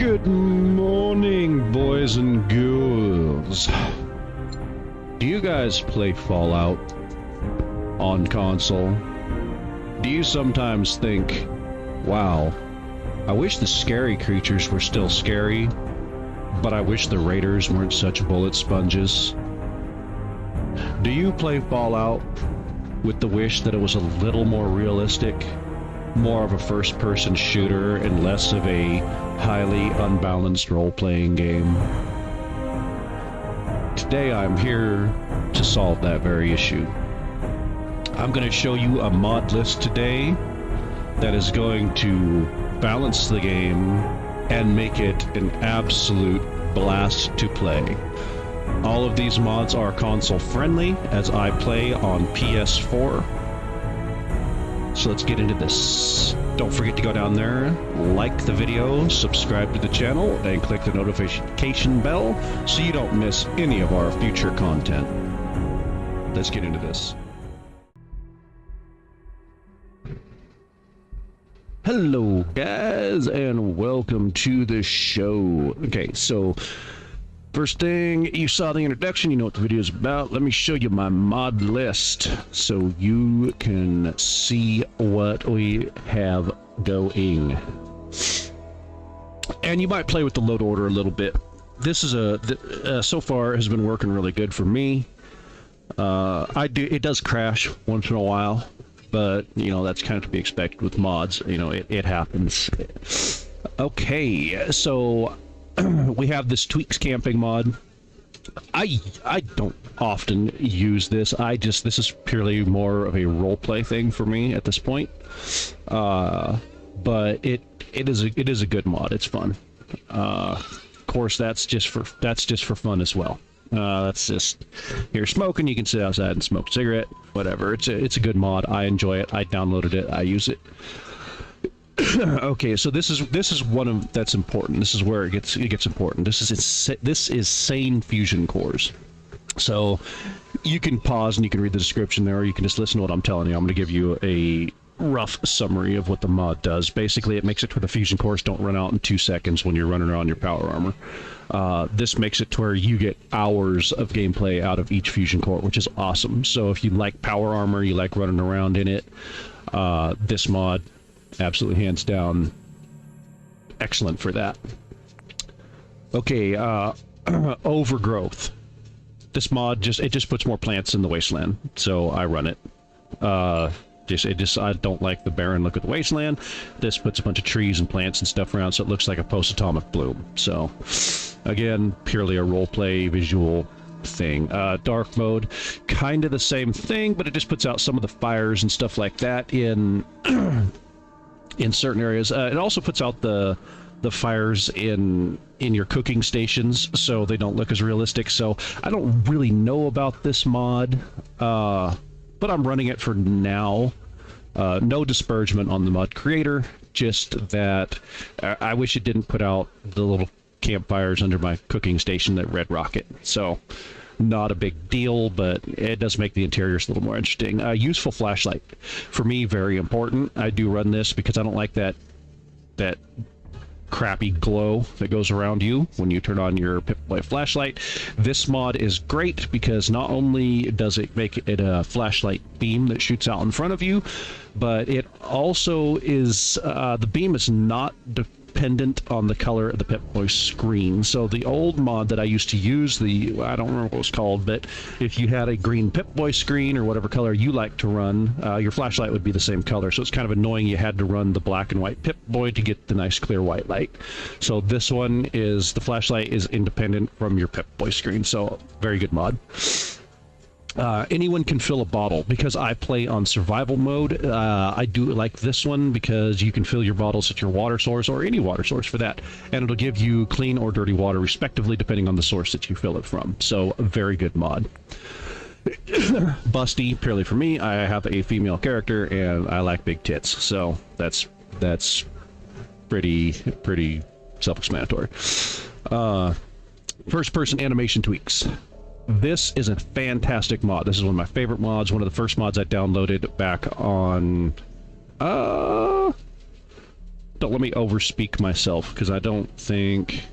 Good morning, boys and girls. Do you guys play Fallout on console? Do you sometimes think, wow, I wish the scary creatures were still scary, but I wish the raiders weren't such bullet sponges? Do you play Fallout with the wish that it was a little more realistic, more of a first-person shooter, and less of a highly unbalanced role-playing game? Today I'm here to solve that very issue. I'm going to show you a mod list today that is going to balance the game and make it an absolute blast to play. All of these mods are console friendly as I play on PS4. So let's get into this. Don't forget to go down there, like the video, subscribe to the channel, and click the notification bell so you don't miss any of our future content. Let's get into this. Hello guys, and welcome to the show. Okay, so first thing, you saw the introduction, you know what the video is about. Let me show you my mod list so you can see what we have going. And you might play with the load order a little bit. This is so far has been working really good for me. It does crash once in a while, but you know, that's kind of to be expected with mods. You know, it happens. Okay, so we have this tweaks camping mod. I don't often use this. This is purely more of a role play thing for me at this point. But it is a good mod. It's fun. Of course, that's just for fun as well. That's just, you're smoking, you can sit outside and smoke a cigarette, whatever. It's a good mod. I enjoy it. I downloaded it. I use it. Okay, so this is one of that's important. This is where it gets important. This is sane fusion cores. So you can pause and you can read the description there, or you can just listen to what I'm telling you. I'm going to give you a rough summary of what the mod does. Basically, it makes it to where the fusion cores don't run out in 2 seconds when you're running around your power armor. This makes it to where you get hours of gameplay out of each fusion core, which is awesome. So if you like power armor, you like running around in it, this mod, absolutely hands down, excellent for that. Okay, overgrowth. This mod just puts more plants in the wasteland, so I run it. I don't like the barren look of the wasteland. This puts a bunch of trees and plants and stuff around, so it looks like a post-atomic bloom. So, again, purely a role-play visual thing. Dark mode, kind of the same thing, but it just puts out some of the fires and stuff like that in certain areas. It also puts out the fires in your cooking stations, so they don't look as realistic. So I don't really know about this mod, but I'm running it for now. No disparagement on the mod creator, just that I wish it didn't put out the little campfires under my cooking station that Red Rocket. So not a big deal, but it does make the interiors a little more interesting. Useful flashlight. For me, very important. I do run this because I don't like that crappy glow that goes around you when you turn on your Pip-Boy flashlight. This mod is great because not only does it make it a flashlight beam that shoots out in front of you, but it also is, the beam is not dependent on the color of the Pip-Boy screen. So the old mod that I used to use, I don't remember what it was called, but if you had a green Pip-Boy screen or whatever color you like to run, your flashlight would be the same color. So it's kind of annoying you had to run the black and white Pip-Boy to get the nice clear white light. So this one is, the flashlight is independent from your Pip-Boy screen. So very good mod. Anyone can fill a bottle. Because I play on survival mode, I do like this one because you can fill your bottles at your water source, or any water source for that, and it'll give you clean or dirty water respectively depending on the source that you fill it from. So a very good mod. Busty, purely for me. I have a female character and I like big tits, so that's pretty self-explanatory. First person animation tweaks. This is a fantastic mod. This is one of my favorite mods. One of the first mods I downloaded back on don't let me overspeak myself, because I don't think...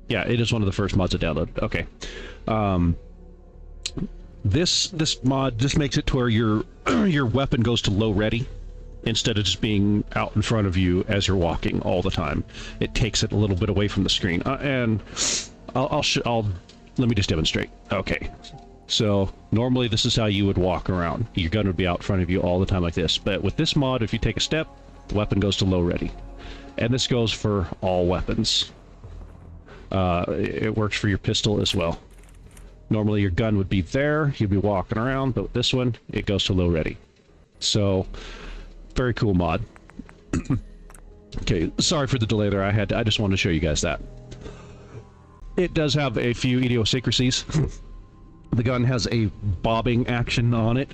Yeah, it is one of the first mods I downloaded. Okay. This mod just makes it to where your your weapon goes to low ready instead of just being out in front of you as you're walking all the time. It takes it a little bit away from the screen. And I'll let me just demonstrate. Okay. So normally this is how you would walk around. Your gun would be out in front of you all the time like this. But with this mod, if you take a step, the weapon goes to low ready. And this goes for all weapons. It works for your pistol as well. Normally your gun would be there, you'd be walking around, but with this one, it goes to low ready. So, very cool mod. Okay, sorry for the delay there. I just wanted to show you guys that. It does have a few idiosyncrasies. The gun has a bobbing action on it,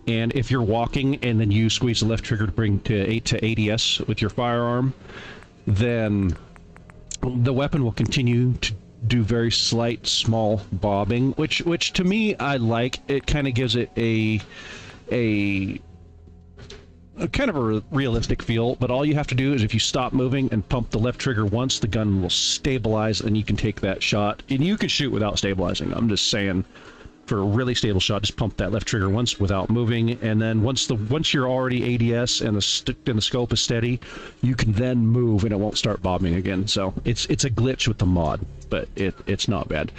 and if you're walking and then you squeeze the left trigger to bring to ADS with your firearm, then the weapon will continue to do very slight, small bobbing, which to me I like. It kind of gives it a kind of a realistic feel. But all you have to do is if you stop moving and pump the left trigger once, the gun will stabilize and you can take that shot. And you can shoot without stabilizing. I'm just saying, for a really stable shot, just pump that left trigger once without moving, and then once you're already ADS and the scope is steady, you can then move and it won't start bobbing again. So it's a glitch with the mod, but it's not bad.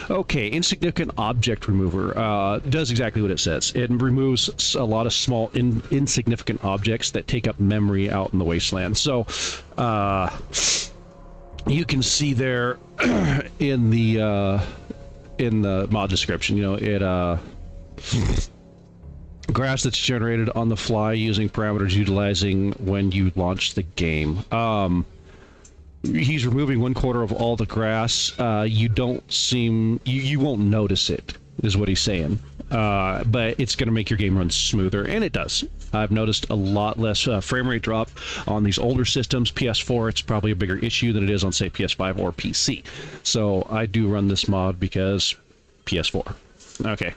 Okay, insignificant object remover does exactly what it says. It removes a lot of small insignificant objects that take up memory out in the wasteland. So you can see there in the mod description, you know, grass that's generated on the fly using parameters utilizing when you launch the game. He's removing 1/4 of all the grass. You won't notice it, is what he's saying. But it's going to make your game run smoother, and it does. I've noticed a lot less frame rate drop on these older systems. PS4, it's probably a bigger issue than it is on, say, PS5 or PC. So I do run this mod because PS4. Okay.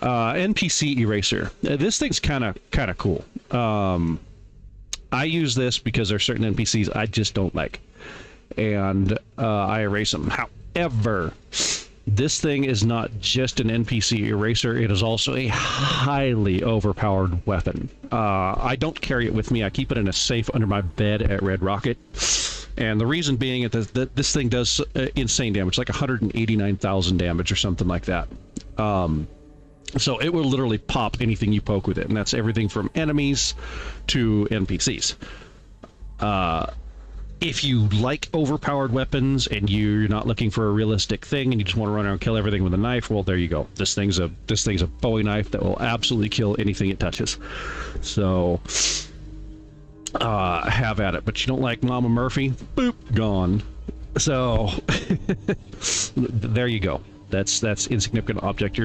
NPC eraser. This thing's kind of cool. I use this because there are certain NPCs I just don't like, and I erase them. However, this thing is not just an NPC eraser, it is also a highly overpowered weapon. I don't carry it with me. I keep it in a safe under my bed at Red Rocket. And the reason being is that this thing does insane damage, like 189,000 damage or something like that. So it will literally pop anything you poke with it, and that's everything from enemies to NPCs. If you like overpowered weapons and you're not looking for a realistic thing and you just want to run around and kill everything with a knife, well, there you go. This thing's a Bowie knife that will absolutely kill anything it touches. So have at it. But you don't like Mama Murphy? Boop, gone. So there you go. That's insignificant object,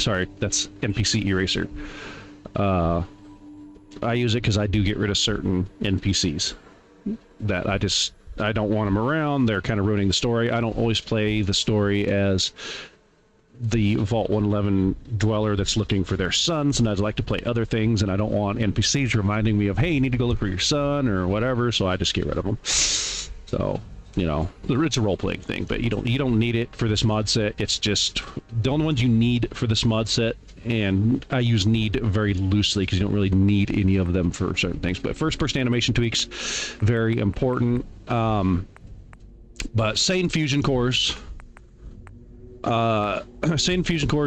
sorry, that's NPC eraser. I use it because I do get rid of certain NPCs that I don't want them around. They're kind of ruining the story. I don't always play the story as the Vault 111 dweller that's looking for their sons, and I'd like to play other things, and I don't want NPCs reminding me of, hey, you need to go look for your son or whatever, so I just get rid of them. So, you know, it's a role-playing thing, but you don't need it for this mod set. It's just the only ones you need for this mod set, and I use need very loosely because you don't really need any of them for certain things. But first-person animation tweaks, very important. But sane fusion cores,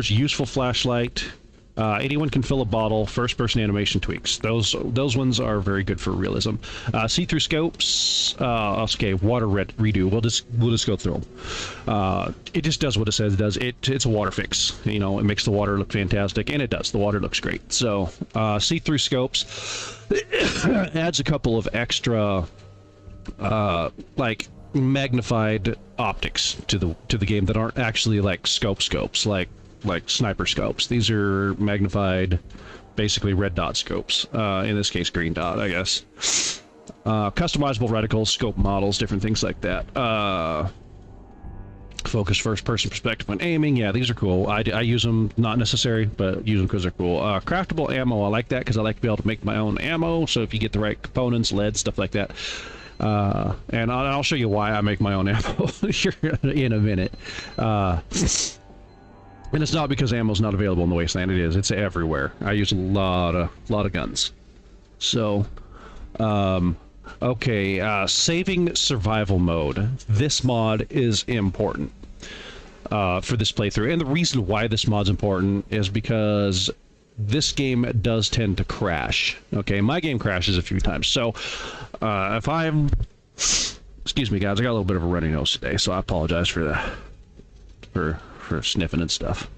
useful flashlight. Anyone can fill a bottle. First-person animation tweaks. Those ones are very good for realism. See-through scopes. Okay, water redo. We'll just go through them. It just does what it says it does. It's a water fix. You know, it makes the water look fantastic, and it does. The water looks great. So see-through scopes adds a couple of extra like magnified optics to the game that aren't actually like scopes like sniper scopes. These are magnified, basically red dot scopes. In this case, green dot, I guess. Customizable reticles, scope models, different things like that. Focus first-person perspective when aiming. Yeah, these are cool. I use them, not necessary, but use them because they're cool. Craftable ammo, I like that because I like to be able to make my own ammo. So if you get the right components, lead, stuff like that. And I'll show you why I make my own ammo here in a minute. And it's not because ammo's not available in the wasteland. It is. It's everywhere. I use a lot of guns. So, okay, saving survival mode. This mod is important for this playthrough. And the reason why this mod's important is because this game does tend to crash. Okay, my game crashes a few times. So, if I'm... Excuse me, guys. I got a little bit of a runny nose today, so I apologize for that. For sniffing and stuff.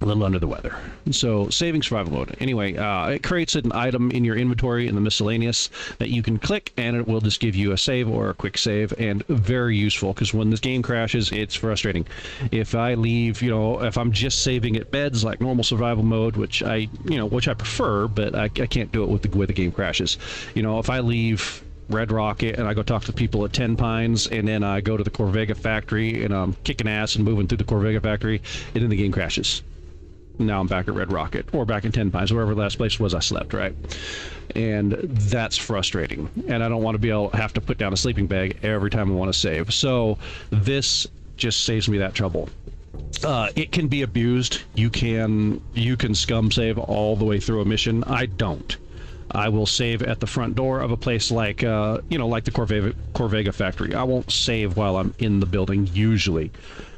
A little under the weather. So, saving survival mode. Anyway, it creates an item in your inventory in the miscellaneous that you can click, and it will just give you a save or a quick save, and very useful, because when this game crashes, it's frustrating. If I leave, if I'm just saving at beds, like normal survival mode, which I prefer, but I can't do it with the way the game crashes. If I leave Red Rocket and I go talk to people at 10 Pines, and then I go to the Corvega factory, and I'm kicking ass and moving through the Corvega factory, and then the game crashes. Now I'm back at Red Rocket, or back in 10 Pines, wherever the last place was I slept, right? And that's frustrating. And I don't want to be able to have to put down a sleeping bag every time I want to save. So this just saves me that trouble. It can be abused. You can scum save all the way through a mission. I don't. I will save at the front door of a place like, like the Corvega factory. I won't save while I'm in the building, usually.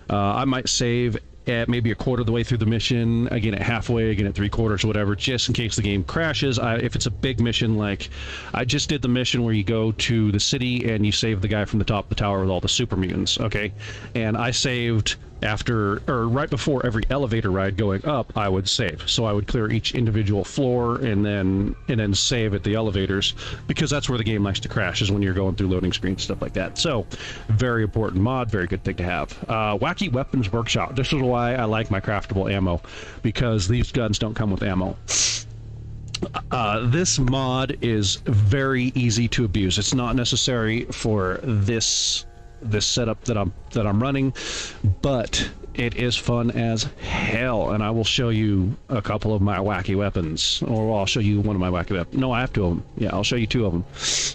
I might save at maybe a quarter of the way through the mission, again at halfway, again at 3/4, whatever, just in case the game crashes. If it's a big mission, like I just did the mission where you go to the city and you save the guy from the top of the tower with all the super mutants, okay? And I saved right before every elevator ride going up, I would save. So I would clear each individual floor and then save at the elevators, because that's where the game likes to crash, is when you're going through loading screens, stuff like that. So very important mod, very good thing to have. Wacky Weapons Workshop. This is why I like my craftable ammo, because these guns don't come with ammo. This mod is very easy to abuse. It's not necessary for this setup that I'm running, but it is fun as hell, and I will show you a couple of my wacky weapons, or I'll show you one of my wacky weapons. No, I have two of them. Yeah, I'll show you two of them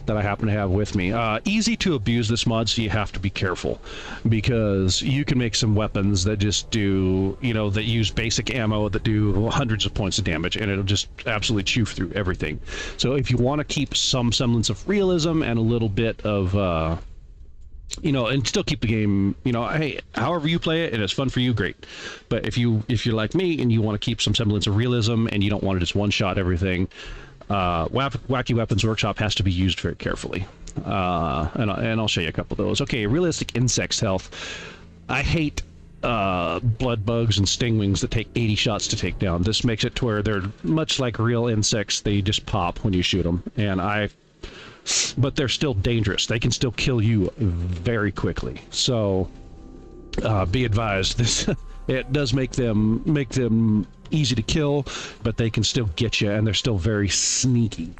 that I happen to have with me. Easy to abuse this mod, so you have to be careful, because you can make some weapons that just do, that use basic ammo that do hundreds of points of damage, and it'll just absolutely chew through everything. So if you want to keep some semblance of realism and a little bit of and still keep the game, hey, however you play it and it's fun for you, great. But if you're like me and you want to keep some semblance of realism and you don't want to just one-shot everything, Wacky Weapons Workshop has to be used very carefully. And I'll show you a couple of those. Okay, realistic insects health. I hate blood bugs and stingwings that take 80 shots to take down. This makes it to where they're much like real insects. They just pop when you shoot them, but they're still dangerous. They can still kill you very quickly. So be advised, it does make them easy to kill, but they can still get you, and they're still very sneaky.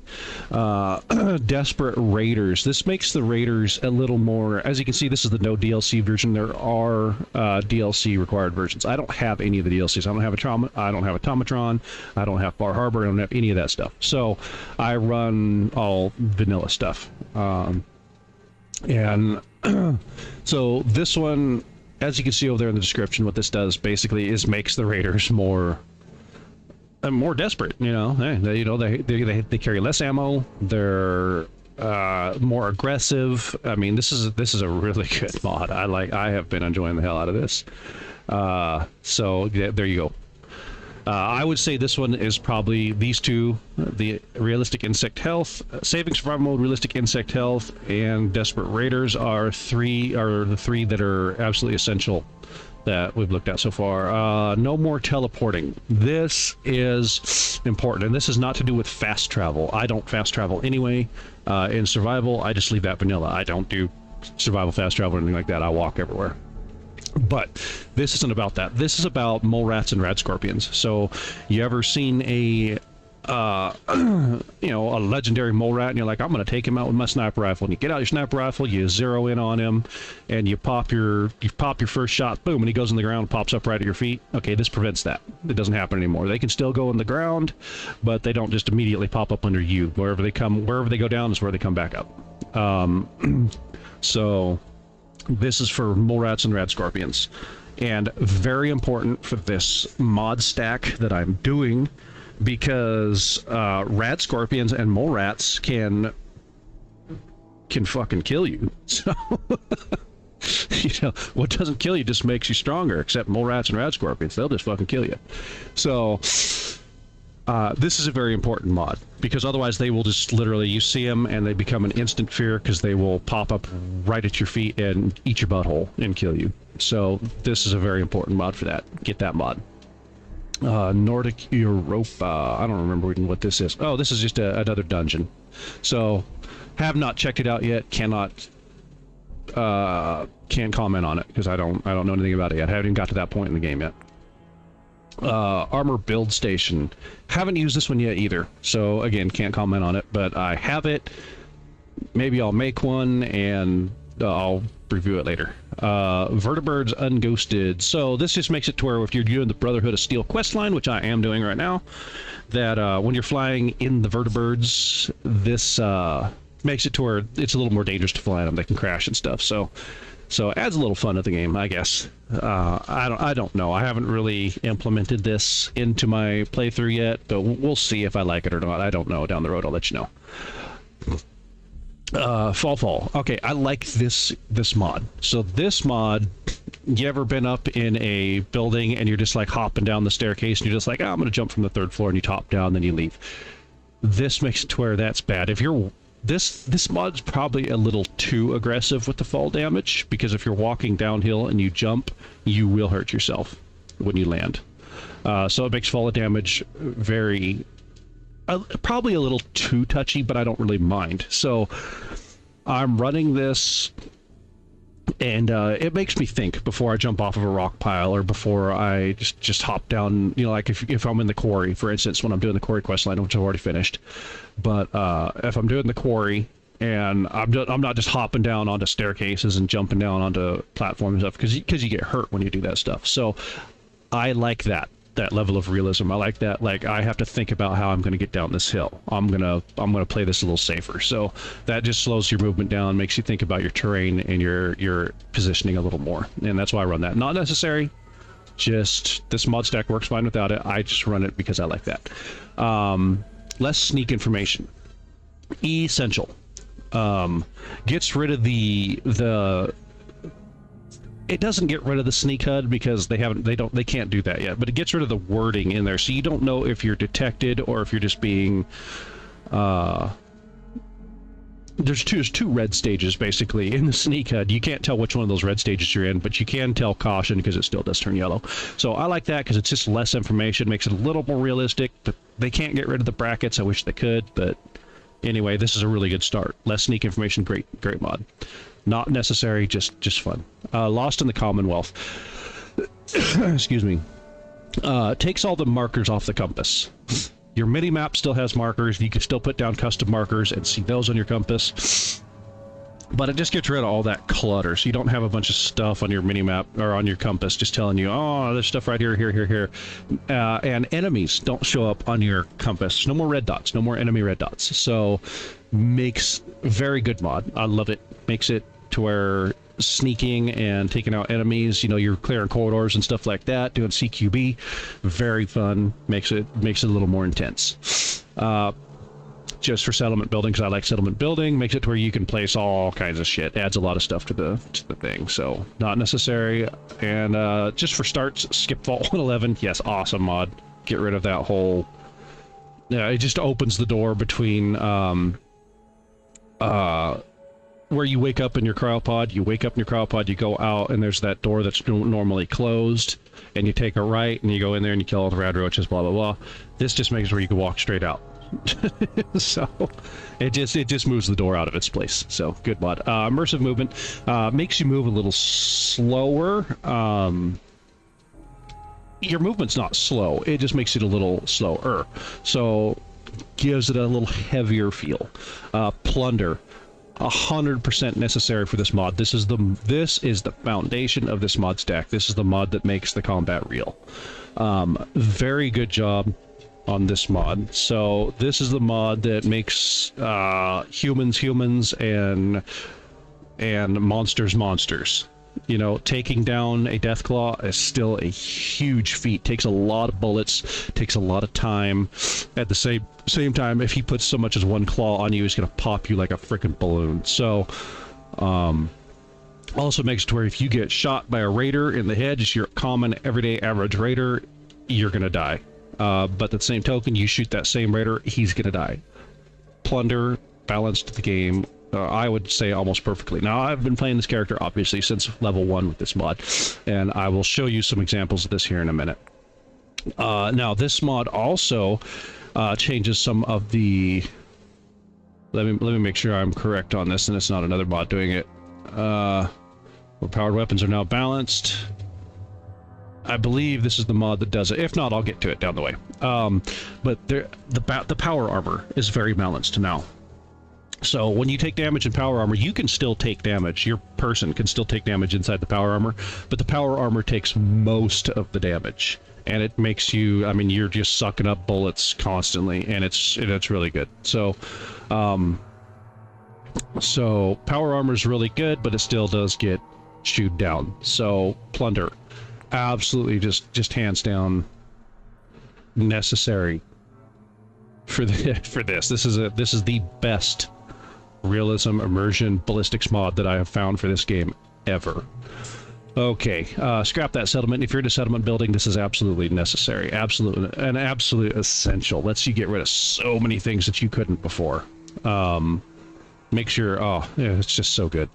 Desperate raiders. This makes the raiders a little more, as you can see, this is the no DLC version. There are DLC required versions. I don't have any of the DLCs. I don't have Automatron, I don't have Bar Harbor, I don't have any of that stuff. So I run all vanilla stuff. And so this one, as you can see over there in the description, what this does basically is makes the raiders more desperate. They carry less ammo. They're more aggressive. I mean, this is a really good mod. I have been enjoying the hell out of this. So yeah, there you go. I would say this one is probably these two: the realistic insect health, saving survival mode, realistic insect health, and desperate raiders are the three that are absolutely essential that we've looked at so far. No more teleporting. This is important, and this is not to do with fast travel. I don't fast travel anyway. In survival, I just leave that vanilla. I don't do survival fast travel or anything like that. I walk everywhere. But this isn't about that. This is about mole rats and rat scorpions. So you ever seen a you know, a legendary mole rat, and you're like, I'm gonna take him out with my sniper rifle. And you get out your sniper rifle, you zero in on him, and you pop your first shot, boom, and he goes in the ground, pops up right at your feet. Okay, this prevents that. It doesn't happen anymore. They can still go in the ground, but they don't just immediately pop up under you. Wherever they go down is where they come back up. So this is for mole rats and rad scorpions, and very important for this mod stack that I'm doing, because rad scorpions and mole rats can fucking kill you. So you know, what doesn't kill you just makes you stronger, except mole rats and rad scorpions. They'll just fucking kill you. So this is a very important mod, because otherwise they will just literally, you see them and they become an instant fear, because they will pop up right at your feet and eat your butthole and kill you. So this is a very important mod for that. Get that mod. Nordic Europa. I don't remember what this is. Oh, this is just another dungeon. So have not checked it out yet. Can't comment on it, because I don't know anything about it yet. I haven't even got to that point in the game yet. Armor build station. Haven't used this one yet either, so again, can't comment on it, but I have it. Maybe I'll make one and I'll review it later. Vertibirds Unghosted. So this just makes it to where if you're doing the Brotherhood of Steel questline, which I am doing right now, that when you're flying in the Vertibirds, this makes it to where it's a little more dangerous to fly in them. They can crash and stuff. So it adds a little fun to the game, I guess. I don't know. I haven't really implemented this into my playthrough yet, but we'll see if I like it or not. I don't know. Down the road, I'll let you know. Fall. Okay, I like this mod. So this mod, you ever been up in a building and you're just like hopping down the staircase and you're just like, oh, I'm gonna jump from the 3rd floor, and you top down, then you leave. This makes it to where that's bad. If you're this mod's probably a little too aggressive with the fall damage, because if you're walking downhill and you jump, you will hurt yourself when you land. So it makes fall damage very probably a little too touchy, but I don't really mind. So I'm running this, and it makes me think before I jump off of a rock pile, or before I just hop down, you know, like if I'm in the quarry, for instance, when I'm doing the quarry quest line, which I've already finished. But if I'm doing the quarry and I'm not just hopping down onto staircases and jumping down onto platforms and stuff, because you get hurt when you do that stuff. So I like that level of realism. I like that. Like, I have to think about how I'm going to get down this hill. I'm gonna play this a little safer. So that just slows your movement down, makes you think about your terrain and your positioning a little more. And that's why I run that. Not necessary. Just this mod stack works fine without it. I just run it because I like that. Less sneak information. Essential. Gets rid of the it doesn't get rid of the sneak HUD, because they can't do that yet, but it gets rid of the wording in there, so you don't know if you're detected or if you're just being there's two red stages basically in the sneak HUD. You can't tell which one of those red stages you're in, but you can tell caution, because it still does turn yellow. So I like that, because it's just less information, makes it a little more realistic. But they can't get rid of the brackets. I wish they could, but anyway, this is a really good start. Less sneak information, great mod. Not necessary, just fun. Lost in the Commonwealth. Excuse me. Takes all the markers off the compass. Your mini-map still has markers. You can still put down custom markers and see those on your compass. But it just gets rid of all that clutter, so you don't have a bunch of stuff on your mini-map or on your compass just telling you, oh, there's stuff right here, here. And enemies don't show up on your compass. No more red dots. No more enemy red dots. So makes very good mod. I love it. Makes it to where sneaking and taking out enemies, you know, you're clearing corridors and stuff like that, doing CQB, very fun. Makes it a little more intense. Just for settlement building, because I like settlement building. Makes it to where you can place all kinds of shit. Adds a lot of stuff to the thing, so not necessary. And just for starts, skip Vault 111. Yes, awesome mod. Get rid of that whole. Yeah, it just opens the door between where you wake up in your cryopod. You wake up in your cryopod, you go out, and there's that door that's normally closed, and you take a right, and you go in there and you kill all the rad roaches, blah blah blah. This just makes it where you can walk straight out. So it just moves the door out of its place. So good mod. Immersive movement makes you move a little slower. Your movement's not slow, it just makes it a little slower. So gives it a little heavier feel. Plunder, 100% necessary for this mod. This is the foundation of this mod stack. This is the mod that makes the combat real. Very good job on this mod. So this is the mod that makes humans and monsters. You know, taking down a Deathclaw is still a huge feat. Takes a lot of bullets, takes a lot of time. At the same time, if he puts so much as one claw on you, he's gonna pop you like a freaking balloon. So, also makes it to where if you get shot by a raider in the head, just your common, everyday, average raider, you're gonna die. But at the same token, you shoot that same raider, he's gonna die. Plunder balanced the game. I would say almost perfectly. Now, I've been playing this character, obviously, since level 1 with this mod, and I will show you some examples of this here in a minute. Now, this mod also changes some of the... Let me make sure I'm correct on this, and it's not another mod doing it. Powered weapons are now balanced. I believe this is the mod that does it. If not, I'll get to it down the way. But the power armor is very balanced now. So when you take damage in power armor, you can still take damage. Your person can still take damage inside the power armor, but the power armor takes most of the damage, and it makes you, I mean, you're just sucking up bullets constantly, and it's really good. So, so power armor is really good, but it still does get chewed down. So plunder, absolutely just hands down necessary for this. This is the best realism immersion ballistics mod that I have found for this game ever. Okay, scrap that settlement. If you're in a settlement building, this is absolutely necessary. An absolute essential. Lets you get rid of so many things that you couldn't before. Make sure, oh, yeah, it's just so good.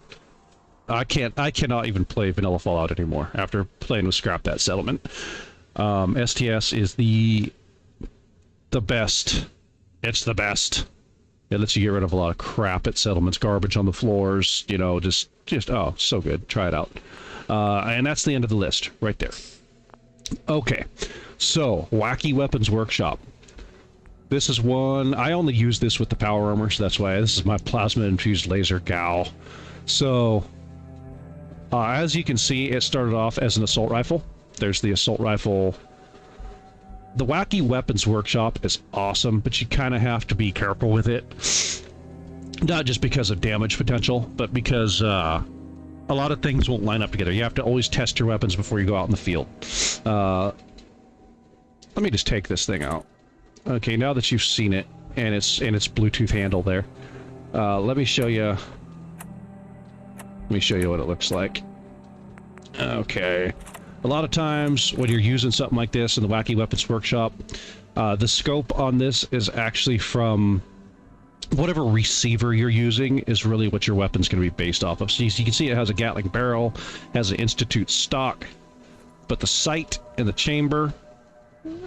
I cannot even play vanilla Fallout anymore after playing with scrap that settlement. STS is the best. It's the best. It lets you get rid of a lot of crap at settlements, garbage on the floors, you know, just oh, so good. Try it out. And that's the end of the list, right there. Okay, so, Wacky Weapons Workshop. This is one, I only use this with the power armor, so that's why this is my plasma-infused laser gal. So, as you can see, it started off as an assault rifle. There's the assault rifle. The Wacky Weapons Workshop is awesome, but you kind of have to be careful with it. Not just because of damage potential, but because a lot of things won't line up together. You have to always test your weapons before you go out in the field. Let me just take this thing out. Okay, now that you've seen it, and its Bluetooth handle there, let me show you what it looks like. Okay. A lot of times when you're using something like this in the Wacky Weapons Workshop, the scope on this is actually from whatever receiver you're using is really what your weapon's going to be based off of. So you can see it has a Gatling barrel, has an Institute stock, but the sight and the chamber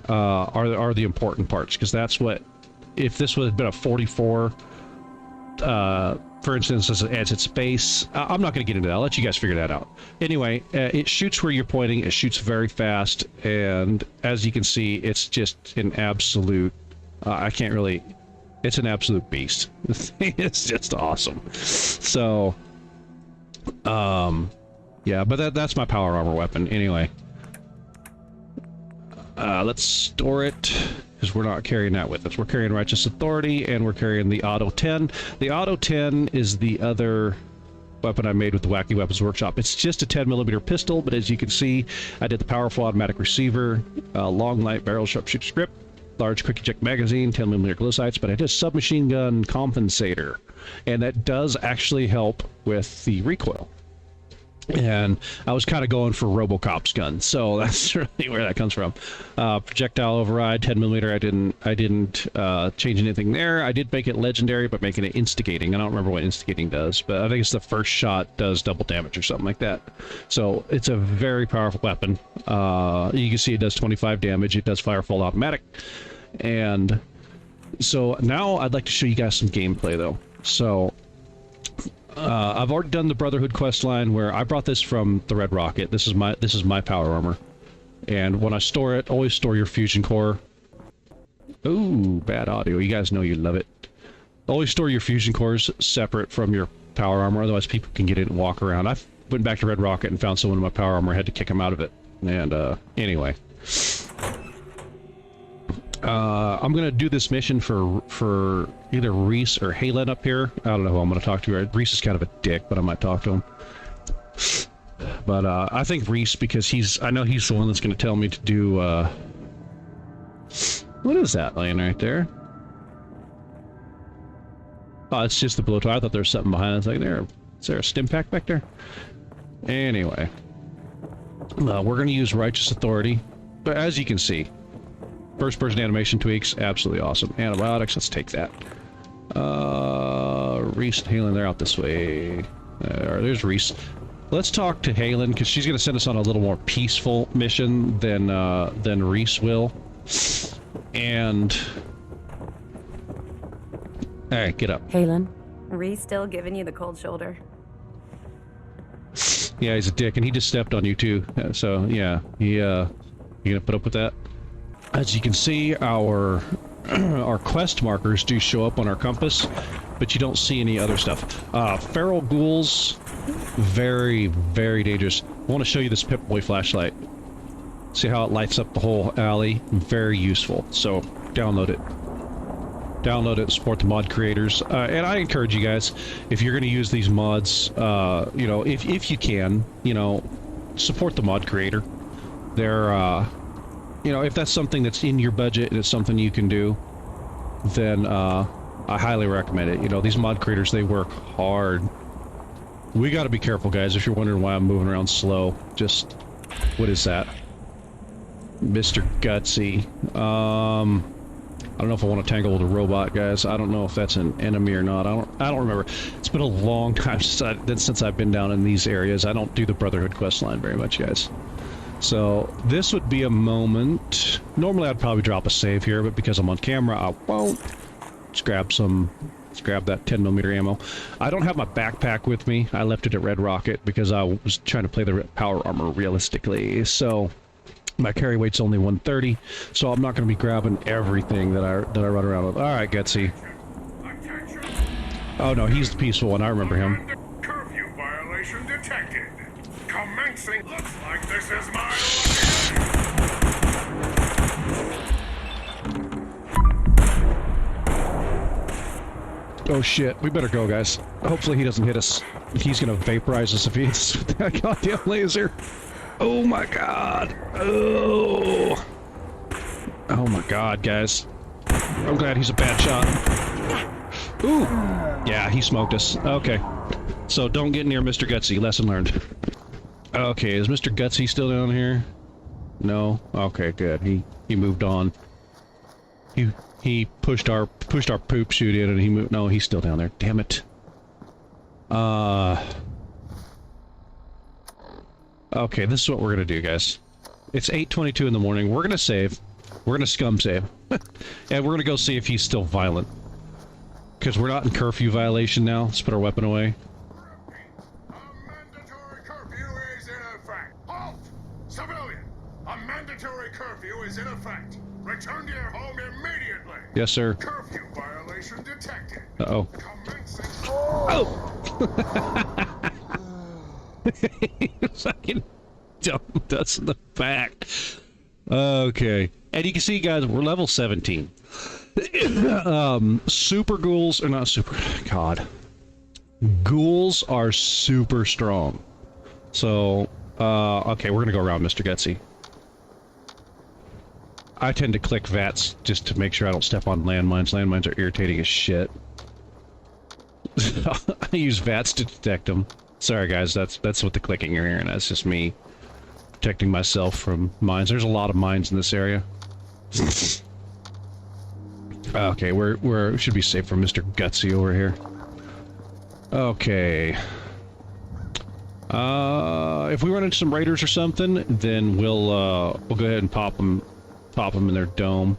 are the important parts, because that's what, if this would have been a 44, for instance, as its base, I'm not going to get into that. I'll let you guys figure that out. Anyway, it shoots where you're pointing, it shoots very fast, and as you can see, it's just an absolute, it's an absolute beast. It's just awesome. So, yeah, but that's my power armor weapon. Anyway, let's store it, because we're not carrying that with us. We're carrying Righteous Authority, and we're carrying the Auto 10. The Auto 10 is the other weapon I made with the Wacky Weapons Workshop. It's just a 10mm pistol, but as you can see, I did the powerful automatic receiver, long light barrel sharpshooter grip, large quick eject magazine, 10mm glow sights, but I did a submachine gun compensator, and that does actually help with the recoil. And I was kind of going for RoboCop's gun, so that's really where that comes from. Projectile override, 10mm. I didn't change anything there. I did make it legendary, but making it instigating. I don't remember what instigating does, but I think it's the first shot does double damage or something like that. So it's a very powerful weapon. You can see it does 25 damage. It does fire full automatic. And so now I'd like to show you guys some gameplay, though. So I've already done the Brotherhood quest line where I brought this from the Red Rocket. This is my power armor, and when I store it, always store your fusion core Ooh, bad audio. You guys know you love it. Always store your fusion cores separate from your power armor, otherwise people can get it and walk around. I went back to Red Rocket and found someone in my power armor. I had to kick him out of it. And, anyway. I'm gonna do this mission for either Reese or Halen up here. I don't know who I'm gonna talk to. Reese is kind of a dick, but I might talk to him. But, I think Reese, because I know he's the one that's gonna tell me to do, what is that laying right there? Oh, it's just the blowtorch. I thought there was something behind it. It's like, is there a stim pack back there? Anyway. We're gonna use Righteous Authority. But as you can see, first-person animation tweaks, absolutely awesome. Antibiotics, let's take that. Reese and Halen, they're out this way. There's Reese. Let's talk to Halen, because she's going to send us on a little more peaceful mission than Reese will. And... Alright, get up. Halen? Reese still giving you the cold shoulder? Yeah, he's a dick, and he just stepped on you too. So, yeah, you gonna put up with that? As you can see, our our quest markers do show up on our compass, but you don't see any other stuff. Feral ghouls, very, very dangerous. I want to show you this Pip-Boy flashlight. See how it lights up the whole alley? Very useful. So, download it. Download it, support the mod creators. And I encourage you guys, if you're going to use these mods, you know, if you can, you know, support the mod creator. They're, you know, if that's something that's in your budget and it's something you can do, then I highly recommend it. You know, these mod creators, they work hard. We got to be careful, guys, if you're wondering why I'm moving around slow. Just, what is that? Mr. Gutsy. I don't know if I want to tangle with a robot, guys. I don't know if that's an enemy or not. I don't remember. It's been a long time since I've been down in these areas. I don't do the Brotherhood quest line very much, guys. So, this would be a moment... Normally I'd probably drop a save here, but because I'm on camera, I won't. Let's grab that 10mm ammo. I don't have my backpack with me. I left it at Red Rocket because I was trying to play the power armor realistically. So, my carry weight's only 130, so I'm not going to be grabbing everything that I run around with. Alright, Gutsy. Oh no, he's the peaceful one. I remember him. Curfew violation detected. Commencing. Looks like this is my Oh shit, we better go, guys. Hopefully he doesn't hit us. He's gonna vaporize us if he hits us with that goddamn laser. Oh my god. Oh. Oh my god, guys. I'm glad he's a bad shot. Ooh. Yeah, he smoked us. Okay. So don't get near Mr. Gutsy. Lesson learned. Okay, is Mr. Gutsy still down here? No? Okay, good. He moved on. He pushed our poop chute in and he moved. No, he's still down there. Damn it. Okay, this is what we're gonna do, guys. It's 8:22 in the morning. We're gonna save. We're gonna scum save. And we're gonna go see if he's still violent. Because we're not in curfew violation now. Let's put our weapon away. A mandatory curfew is in effect. Halt! Civilian! A mandatory curfew is in effect. Return to your home immediately. Yes, sir. Curfew violation detected. Uh-oh. Commencing. Oh! Fucking dumb dust in the back. Okay. And you can see, guys, we're level 17. Super ghouls are not super... God. Ghouls are super strong. So, okay, we're gonna go around Mr. Gutsy. I tend to click VATS just to make sure I don't step on landmines. Landmines are irritating as shit. I use VATS to detect them. Sorry guys, that's what the clicking you're hearing. That's just me protecting myself from mines. There's a lot of mines in this area. Okay, we should be safe from Mr. Gutsy over here. Okay. If we run into some raiders or something, then we'll go ahead and pop them in their dome.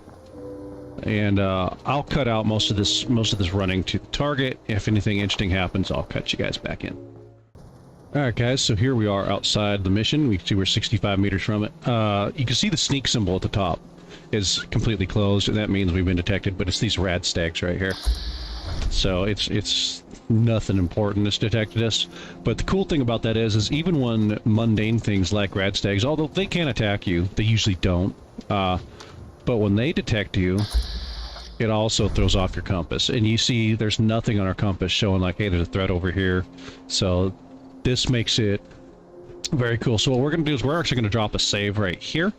And I'll cut out most of this running to the target. If anything interesting happens, I'll cut you guys back in. Alright guys, so here we are outside the mission. We can see we're 65 meters from it. You can see the sneak symbol at the top. is completely closed, and that means we've been detected, but it's these rad stags right here. So it's nothing important that's detected us. But the cool thing about that is even when mundane things like rad stags, although they can attack you, they usually don't. But when they detect you, it also throws off your compass. And you see there's nothing on our compass showing like, hey, there's a threat over here. So this makes it very cool. So what we're going to do is we're actually going to drop a save right here.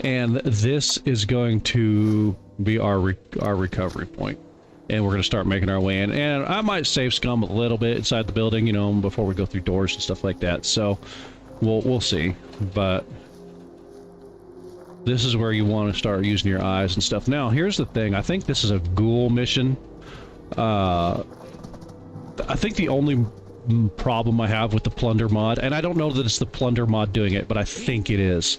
And this is going to be our recovery point. And we're going to start making our way in. And I might save scum a little bit inside the building, you know, before we go through doors and stuff like that. So we'll see. But this is where you want to start using your eyes and stuff. Now, here's the thing. I think this is a ghoul mission. I think the only problem I have with the plunder mod, and I don't know that it's the plunder mod doing it, but I think it is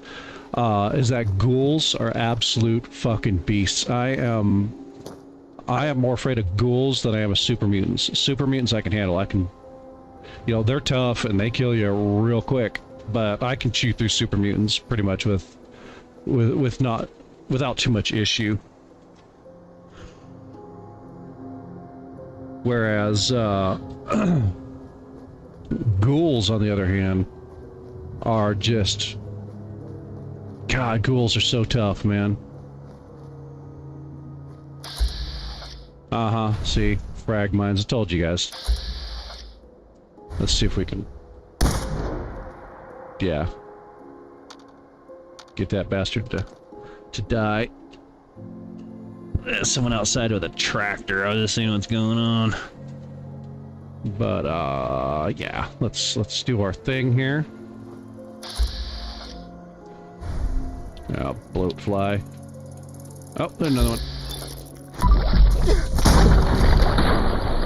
that ghouls are absolute fucking beasts. I am more afraid of ghouls than I am of super mutants. Super mutants I can handle. I can, you know, they're tough and they kill you real quick, but I can chew through super mutants pretty much without too much issue. Whereas ghouls, on the other hand, are just... God, ghouls are so tough, man. Uh-huh, see? Frag mines. I told you guys. Let's see if we can... Yeah. Get that bastard to die. There's someone outside with a tractor. I was just seeing what's going on. But, yeah. Let's do our thing here. Oh, bloat fly. Oh, there's another one.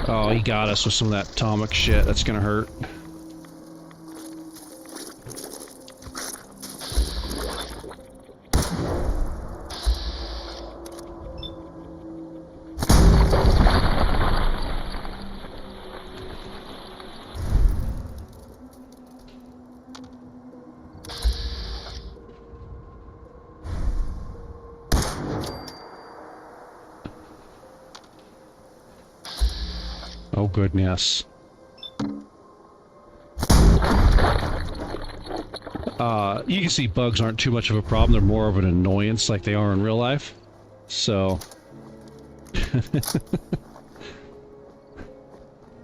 Oh, he got us with some of that atomic shit. That's gonna hurt. Oh, goodness. You can see bugs aren't too much of a problem. They're more of an annoyance like they are in real life. So...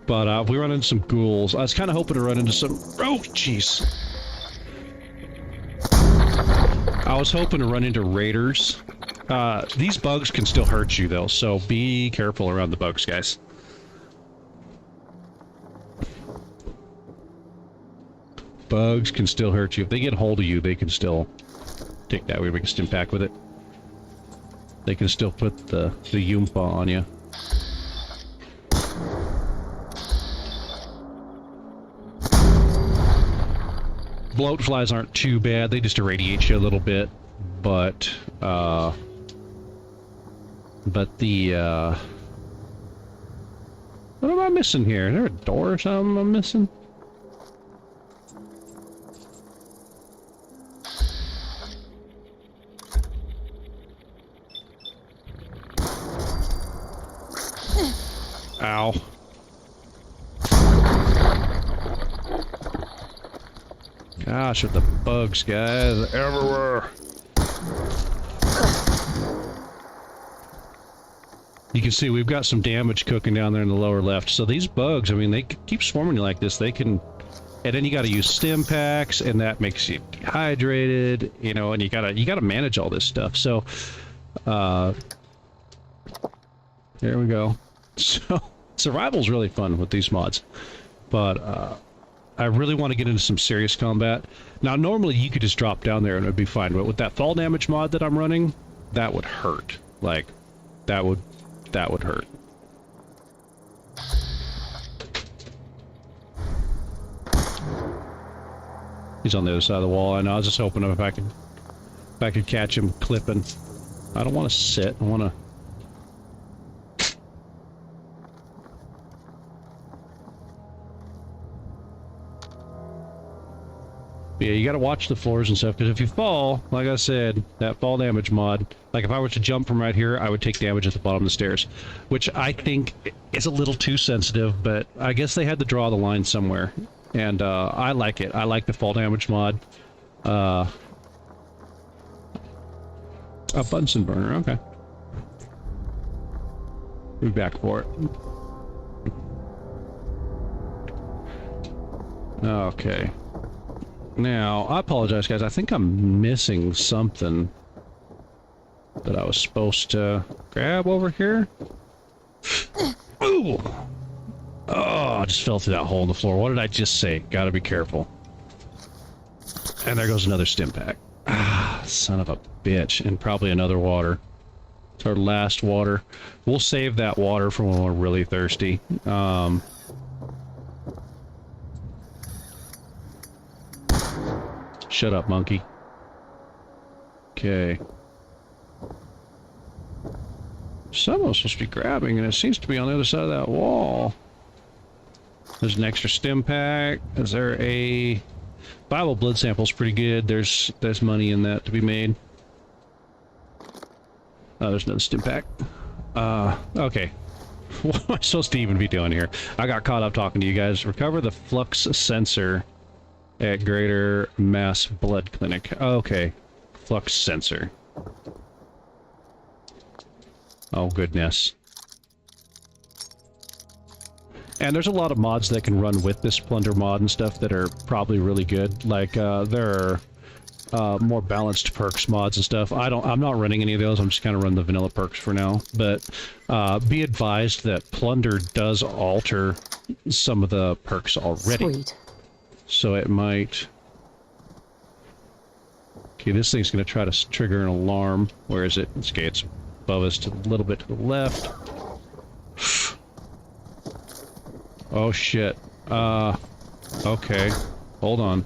But, if we run into some ghouls, I was kind of hoping to run into some... Oh, jeez! I was hoping to run into raiders. These bugs can still hurt you, though, so be careful around the bugs, guys. Bugs can still hurt you. If they get hold of you, they can still take that way. We can stim pack with it. They can still put the Yoompa on you. Bloat flies aren't too bad. They just irradiate you a little bit. But the, what am I missing here? Is there a door or something I'm missing? Ow. Gosh, with the bugs, guys, everywhere. You can see we've got some damage cooking down there in the lower left. So these bugs, I mean, they keep swarming you like this. They can... And then you gotta use stim packs, and that makes you dehydrated, you know, and you gotta manage all this stuff. So, there we go. So, survival's really fun with these mods, but I really want to get into some serious combat. Now, normally you could just drop down there and it'd be fine, but with that fall damage mod that I'm running, that would hurt. Like, that would hurt. He's on the other side of the wall, and I was just hoping if I could catch him clipping. I don't want to sit. I want to... Yeah, you gotta watch the floors and stuff, because if you fall, like I said, that fall damage mod, like if I were to jump from right here, I would take damage at the bottom of the stairs, which I think is a little too sensitive, but I guess they had to draw the line somewhere, and I like it. I like the fall damage mod. A Bunsen burner, okay. We'll be back for it. Okay. Now, I apologize, guys. I think I'm missing something that I was supposed to grab over here. Ooh! Oh, I just fell through that hole in the floor. What did I just say? Gotta be careful. And there goes another stim pack. Ah, son of a bitch. And probably another water. It's our last water. We'll save that water for when we're really thirsty. Shut up, monkey. Okay. Someone's supposed to be grabbing, and it seems to be on the other side of that wall. There's an extra stim pack. Is there a... Bible blood sample's pretty good. There's money in that to be made. Oh, there's another stim pack. Okay. What am I supposed to even be doing here? I got caught up talking to you guys. Recover the flux sensor at Greater Mass Blood Clinic. Okay. Flux sensor. Oh, goodness. And there's a lot of mods that can run with this plunder mod and stuff that are probably really good. Like, there are more balanced perks mods and stuff. I'm not running any of those. I'm just kind of running the vanilla perks for now. But be advised that plunder does alter some of the perks already. Sweet. So it might... Okay, this thing's going to try to trigger an alarm. Where is it? Okay, it's above us, a little bit to the left. Oh, shit. Okay. Hold on.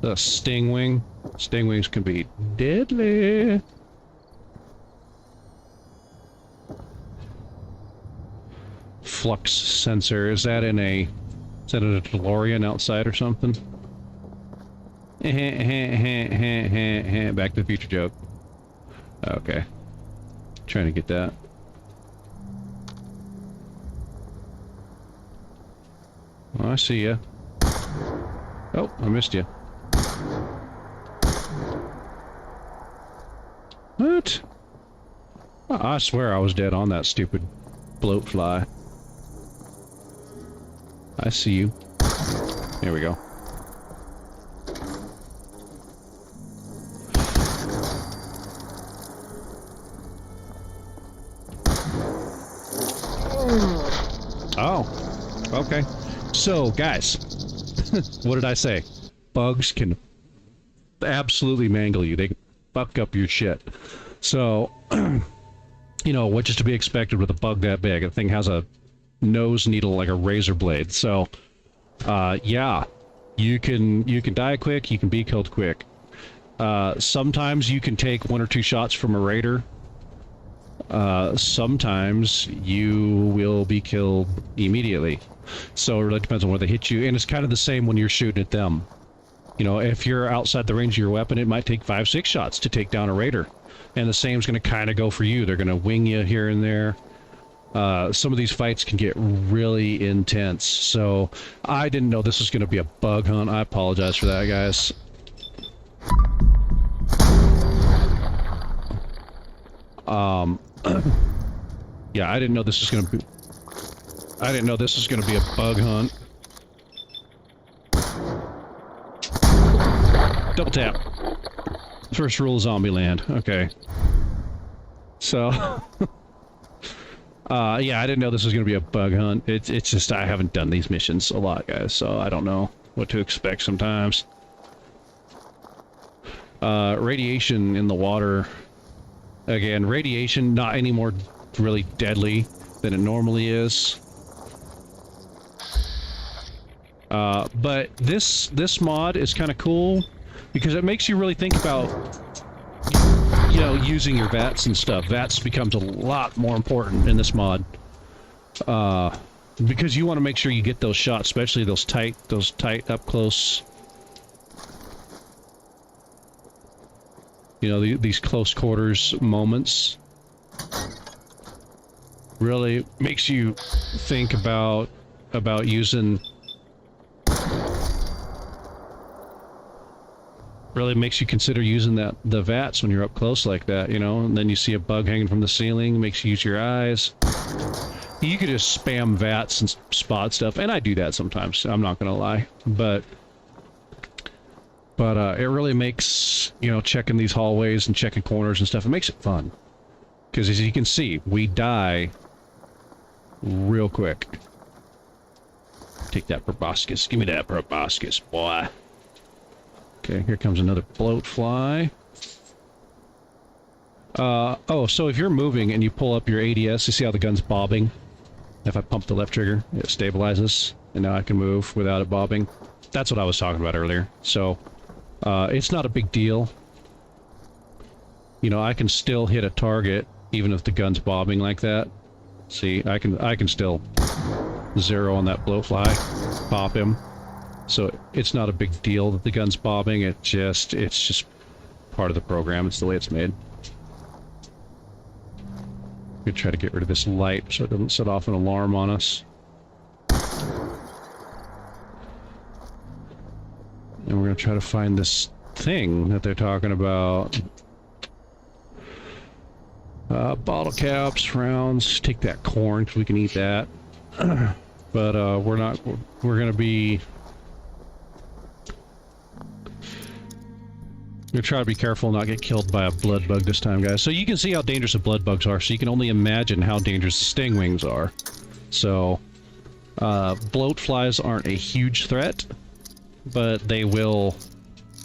The stingwing. Stingwings can be deadly. Flux sensor. Is that in a... Is that in a DeLorean outside or something? Back to the Future joke. Okay. Trying to get that. Oh, I see ya. Oh, I missed you. What? Oh, I swear I was dead on that stupid bloat fly. I see you. There we go. Oh, okay. So, guys, what did I say? Bugs can absolutely mangle you. They can fuck up your shit. So, you know, what is to be expected with a bug that big? The thing has a nose needle like a razor blade. So, yeah, you can die quick. You can be killed quick. Sometimes you can take 1 or 2 shots from a raider. Sometimes you will be killed immediately. So it really depends on where they hit you, and it's kind of the same when you're shooting at them. You know, if you're outside the range of your weapon, it might take 5, 6 shots to take down a raider. And the same's going to kind of go for you. They're going to wing you here and there. Some of these fights can get really intense. So I didn't know this was going to be a bug hunt. I apologize for that, guys. Yeah, I didn't know this was going to be... I didn't know this was going to be a bug hunt. Double tap. First rule of Zombieland. Okay. So... yeah, I didn't know this was going to be a bug hunt. It's just I haven't done these missions a lot, guys, so I don't know what to expect sometimes. Radiation in the water. Again, radiation not any more really deadly than it normally is. But this mod is kind of cool because it makes you really think about, you know, using your VATS and stuff. VATS becomes a lot more important in this mod Because you want to make sure you get those shots, especially those tight up close. You know, these close quarters moments. Really makes you think about using. Really makes you consider using the VATS when you're up close like that, you know. And then you see a bug hanging from the ceiling, makes you use your eyes. You could just spam VATS and spot stuff, and I do that sometimes. I'm not gonna lie, but it really makes, you know, checking these hallways and checking corners and stuff. It makes it fun, because as you can see, we die real quick. Take that proboscis. Give me that proboscis, boy. Okay, here comes another bloat fly. Oh, so if you're moving and you pull up your ADS, you see how the gun's bobbing? If I pump the left trigger, it stabilizes, and now I can move without it bobbing. That's what I was talking about earlier. So, it's not a big deal. You know, I can still hit a target, even if the gun's bobbing like that. See, I can still zero on that blowfly, pop him. So it's not a big deal that the gun's bobbing. It's just part of the program. It's the way it's made. We try to get rid of this light so it doesn't set off an alarm on us. And we're gonna try to find this thing that they're talking about. Bottle caps, rounds. Take that corn because we can eat that. But we're not. We're gonna be. We're gonna try to be careful and not get killed by a blood bug this time, guys. So you can see how dangerous the blood bugs are, so you can only imagine how dangerous the stingwings are. So, bloat flies aren't a huge threat, but they will,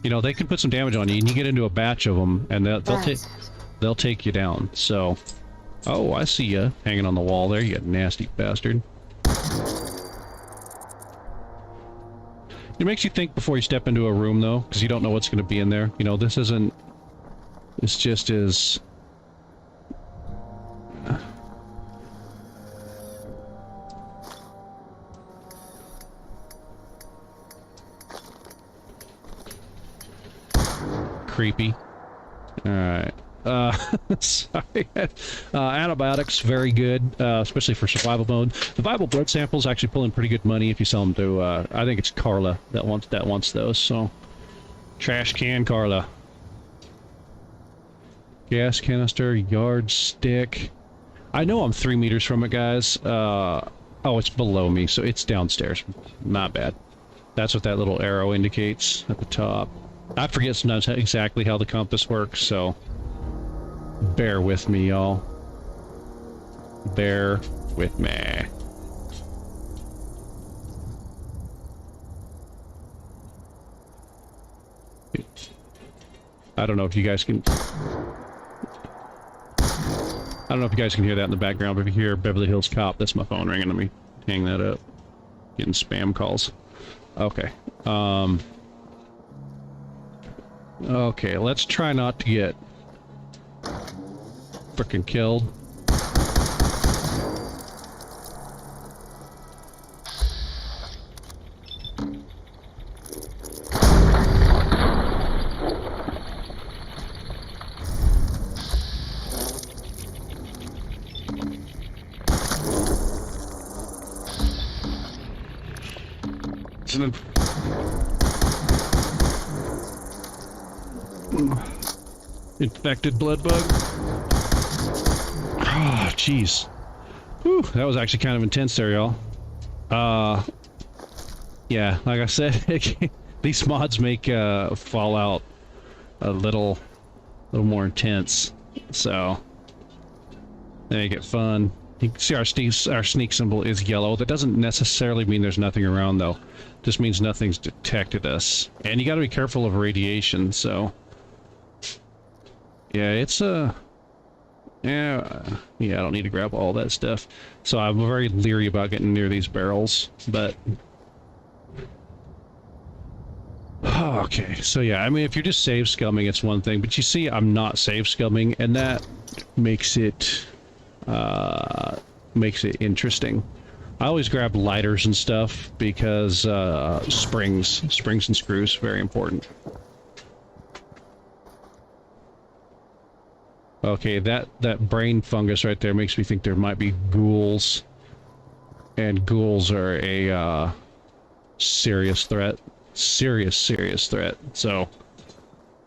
you know, they can put some damage on you, and you get into a batch of them, and they'll take you down. So, oh, I see you hanging on the wall there, you nasty bastard. It makes you think before you step into a room, though, because you don't know what's going to be in there. You know, this isn't... This just is... creepy. Alright. Sorry. Antibiotics, very good, especially for survival mode. The viable blood samples actually pull in pretty good money if you sell them to, I think it's Carla that wants those, so... Trash can Carla. Gas canister, yardstick. I know I'm 3 meters from it, guys. Oh, it's below me, so it's downstairs. Not bad. That's what that little arrow indicates at the top. I forget sometimes exactly how the compass works, so... Bear with me, y'all. Bear with me. I don't know if you guys can... I don't know if you guys can hear that in the background, but if you hear Beverly Hills Cop, that's my phone ringing. Let me hang that up. Getting spam calls. Okay. Okay, let's try not to get frickin' killed. It's an infected blood bug. Oh, jeez. Whew, that was actually kind of intense there, y'all. Yeah, like I said, these mods make FallOut a little more intense, so they make it fun. You can see our sneak symbol is yellow. That doesn't necessarily mean there's nothing around, though. Just means nothing's detected us. And you got to be careful of radiation, so... Yeah, it's yeah, I don't need to grab all that stuff. So I'm very leery about getting near these barrels, but... Okay, so yeah, I mean, if you're just save scumming, it's one thing, but you see, I'm not save scumming, and that makes it interesting. I always grab lighters and stuff because springs and screws, very important. Okay, that brain fungus right there makes me think there might be ghouls. And ghouls are a serious threat. Serious threat. So,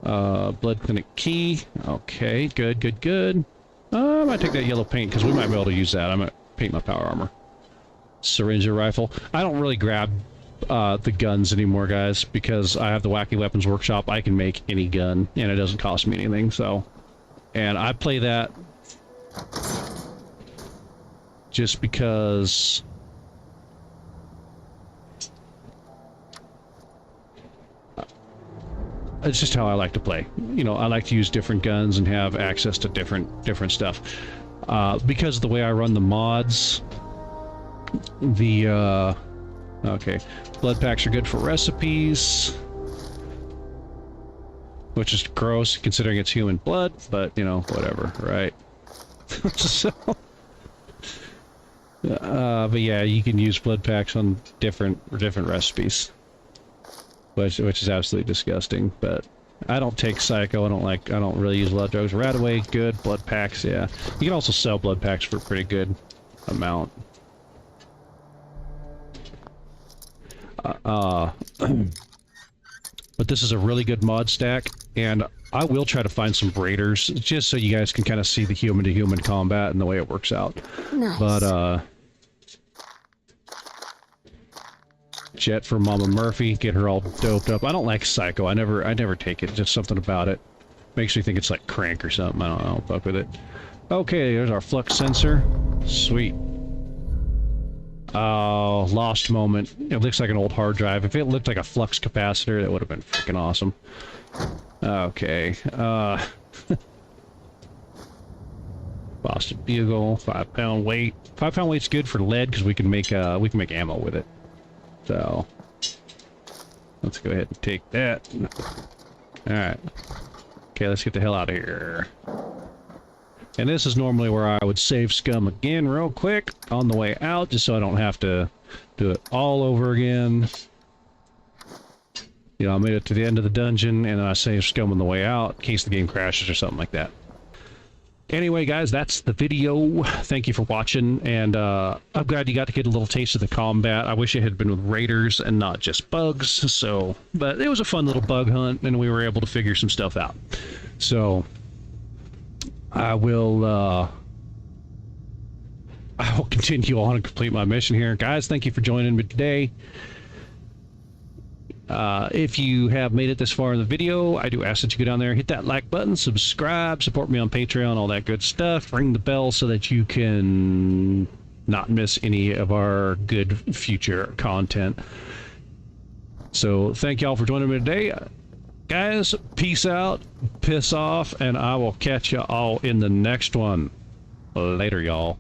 blood clinic key. Okay, good. I might take that yellow paint because we might be able to use that. I might paint my power armor. Syringe rifle. I don't really grab the guns anymore, guys, because I have the Wacky Weapons Workshop. I can make any gun, and it doesn't cost me anything, so... And I play that just because it's just how I like to play. You know, I like to use different guns and have access to different stuff. Because of the way I run the mods, okay, blood packs are good for recipes. Which is gross, considering it's human blood, but, you know, whatever, right? So... but yeah, you can use blood packs on different recipes. Which is absolutely disgusting, but... I don't take Psycho, I don't really use blood drugs. Radaway, good. Blood packs, yeah. You can also sell blood packs for a pretty good amount. But this is a really good mod stack, and I will try to find some raiders, just so you guys can kind of see the human-to-human combat and the way it works out. Nice. But, Jet for Mama Murphy, get her all doped up. I don't like Psycho, I never take it, just something about it. Makes me think it's like crank or something, I don't fuck with it. Okay, there's our flux sensor. Sweet. Oh, lost moment. It looks like an old hard drive. If it looked like a flux capacitor, that would have been freaking awesome. Okay, Boston Bugle, 5 pound weight. 5 pound weight's good for lead because we can make ammo with it. So let's go ahead and take that. Alright. Okay, let's get the hell out of here. And this is normally where I would save scum again real quick on the way out, just so I don't have to do it all over again. You know, I made it to the end of the dungeon, and then I saved scum on the way out, in case the game crashes or something like that. Anyway, guys, that's the video. Thank you for watching, and I'm glad you got to get a little taste of the combat. I wish it had been with raiders and not just bugs, so... But it was a fun little bug hunt, and we were able to figure some stuff out. So... I will continue on and complete my mission here. Guys, thank you for joining me today. If you have made it this far in the video, I do ask that you go down there, hit that like button, subscribe, support me on Patreon, all that good stuff. Ring the bell so that you can not miss any of our good future content. So, thank y'all for joining me today. Guys, peace out, piss off, and I will catch you all in the next one. Later, y'all.